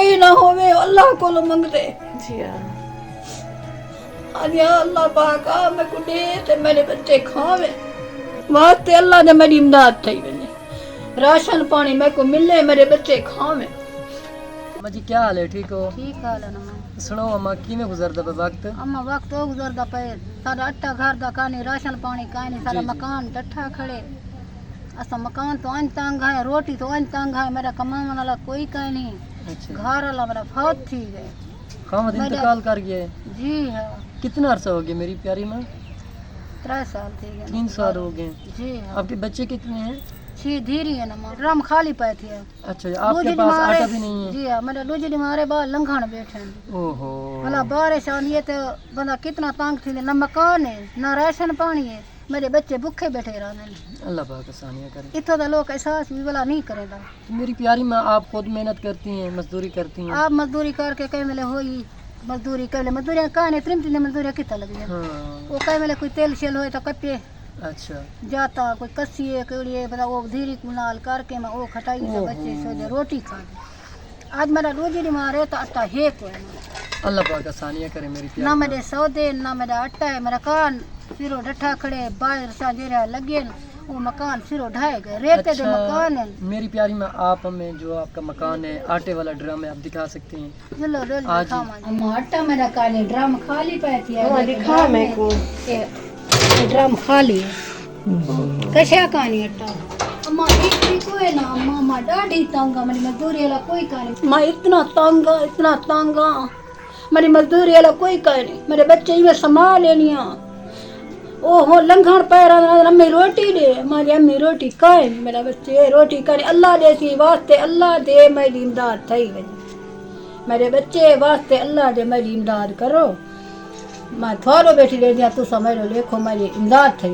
کوئی نہ ہوے اللہ کو منگتے جی یا اللہ پاک میں کو دے تے میرے بچے کھاوے واسطے اللہ نے میری امداد تھی ونے راشن پانی میں کو ملے میرے بچے کھاوے. اما جی کیا حال ہے؟ ٹھیک ہو؟ ٹھیک حال ہے نا سنو اما کیویں گزردا پہ وقت؟ اما وقت ہو گزردا پے سارا اٹا گھر دا کانی راشن پانی کانی سارا مکان ڈٹھا کھڑے اسا مکان تو ان تنگ ہے روٹی تو ان تنگ ہے میرا کماون والا کوئی کا نہیں گھر والا میرا فوت تھی گئے خامد انتقال کر گئے. جی ہاں. کتنا عرصہ ہو گیا میری پیاری ماں؟ 3 سال تھی گئے. 3 سال ہو گئے. جی ہاں. آپ کے بچے کتنے ہیں؟ 6 دھیری ہے نا ماں ڈرم خالی پے تھی. اچھا آپ کے پاس آٹا بھی نہیں ہے؟ جی ہاں میرے دوجی مارے باہر لنگھان بیٹھے ہیں. اوہو بھلا بارش آنی ہے تو بندہ کتنا تنگ تھی نہ مکان ہے نہ راشن پانی ہے میرے بچے بھوکے بیٹھے رہنے. اللہ پاک آسانیاں کرے. اتنا تو لوگ احساس بھی بلا نہیں کرے گا. میری پیاری ماں آپ خود محنت کرتی ہیں مزدوری کرتی ہیں؟ آپ مزدوری کر کے کئی ملے ہوئی مزدوری کر لے مزدوری کہاں ترم تین مزدوری کتنا لگی ہے وہ کئی ملے کوئی تیل شیل ہوئے تو کپے اچھا جاتا کوئی کسی ہے کوئی ہے وہ دھیری کنال کر کے میں وہ کھٹائی سے بچے سے روٹی کھا دے. آج میرا روزی بیمار ہے تو آٹا ہے کوئی اللہ پاک آسانیاں کرے میری پیاری. نہ میرے سودے نہ میرا آٹا ہے میرا کان سرو ڈٹھا کھڑے باہر سا جرا لگے وہ مکان سرو ڈھائے گئے ریتے دے مکان ہیں. میری پیاری ماں آپ ہمیں جو آپ کا مکان ہے آٹے والا ڈرم ہے آپ دکھا سکتے ہیں؟ چلو اما آٹا میرا کالے ڈرم خالی پے تھی دکھا میں کو ڈرم خالی ہے کشا کانی اٹا اما ایک کوئی نا اما ڈاڈی تانگا میری مزدوری والا کوئی کا نہیں میں اتنا تانگا میری مزدوری والا کوئی کا نہیں میرے بچے میں سنبھال لینیاں او ہو لنگھن پیرا امی روٹی دے ہماری امی روٹی کھائے میرا بچے روٹی کرے اللہ دے سی واسطے اللہ دے میری امداد تھی میرے بچے واسطے اللہ دے میری امداد کرو میں تھوڑو بیٹھی رہ دیا تو سمجھو دیکھو میری امداد تھی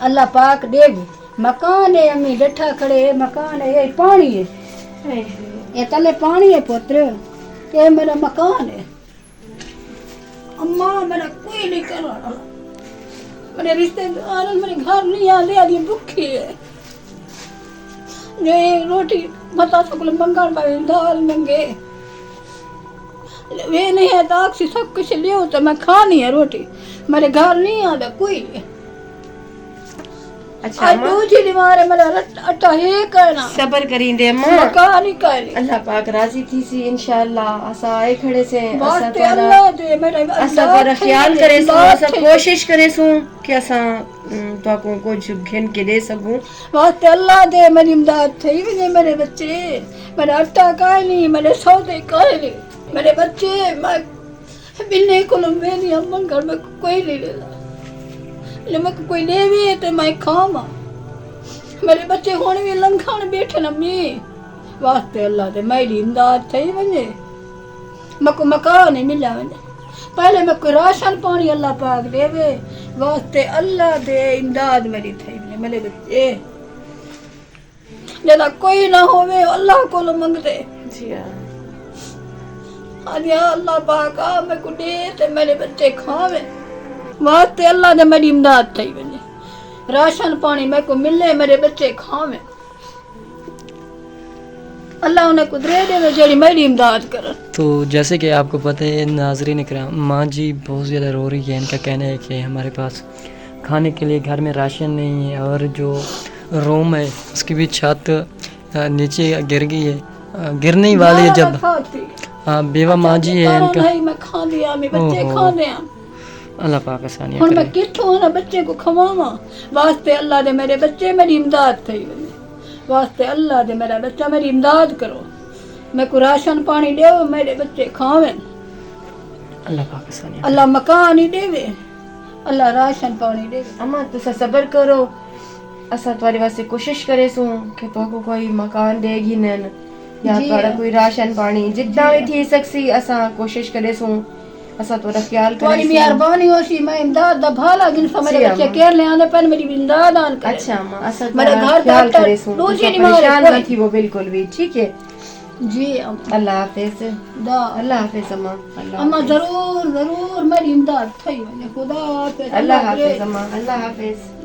اللہ پاک دے گی. مکان ہے امی ڈٹھا کھڑے مکان ہے یہ پانی ہے یہ تلے پانی ہے پوتر یہ میرا مکان ہے. اماں میرا کوئی نہیں کرنا میرے رشتے دار میرے گھر نہیں آتے آدھی بھوکی ہے یہ روٹی بتا سکول منگل میں دال منگے وہ نہیں ہے داغ سے سب کچھ لے تو میں کھانی ہے روٹی میرے گھر نہیں آتا کوئی. اچھا صبر کریں دے ماں اللہ پاک راضی تھی سی انشاءاللہ اسا آئے کھڑے سے اسا تھوڑا خیال کرے سو اسا کوشش کرے سو کہ اسا تو کو کچھ گھن کے دے سکوں واسطے اللہ دے میری امداد تھی وجے میرے بچے میرا آٹا کا نہیں میرے سودے کا نہیں میرے بچے میں بلنے کو میری اماں گھر میں کوئی نہیں لیتا میں کوئی دے بھی ہے تو میں کھاواں میرے بچے ہونے بھی لنگھان بیٹھے نا می واسطے اللہ دے میری امداد تھی ونے میں کو مکان نہیں ملا ونے پہلے میں کوئی راشن پانی اللہ پاک دے وے واسطے اللہ دے امداد میری تھی ونے میرے بچے جدا کوئی نہ ہوے اللہ کو منگتے. جی یا اللہ پاک میں کو دے تے میرے بچے کھاوے واسطے اللہ نے میری امداد تھی ونے راشن پانی میں کو ملے میرے بچے کھاوے اللہ انہیں کو دے دے جڑی میری امداد کر. تو جیسے کہ آپ کو پتہ ہے ناظرین کرام ماں جی بہت زیادہ رو رہی ہے. ان کا کہنا ہے کہ ہمارے پاس کھانے کے لیے گھر میں راشن نہیں ہے اور جو روم ہے اس کی بھی چھت نیچے گر گئی ہے گرنے والی ہے جب بیوہ ماں جی ہے ان کا میں کھا لیا میں بچے کھا لیا اللہ پاک آسانیاں ہن کرے. میں کتھوں نہ بچے کو کھواواں واسطے اللہ دے میرے بچے میری امداد تھی واسطے اللہ دے میرا بچہ میری امداد کرو میں کو راشن پانی دیو میرے بچے کھاویں اللہ پاک آسانیاں اللہ مکان ہی دے اللہ راشن پانی دے. اما تسا صبر کرو اسا تمہارے واسطے کوشش کرے سو کہ تو کو کوئی مکان دے گی نن یا تھوڑا کوئی راشن پانی جتنا بھی تھی سکسی اسا کوشش کرے سو اسا تھوڑا خیال کرے تھوڑی مہربانی ہوسی میں امداد دا بھالا جن سے میرے بچے کیر لے آنے پر میری امداد آن کرے. اچھا اما اسا میرے گھر خیال کرے سو پریشان نہ کوئی تھی وہ بالکل بھی ٹھیک ہے. جی اللہ حافظ. اللہ حافظ اما. اما ضرور میری امداد تھی خدا حافظ. اللہ حافظ اما. اللہ حافظ.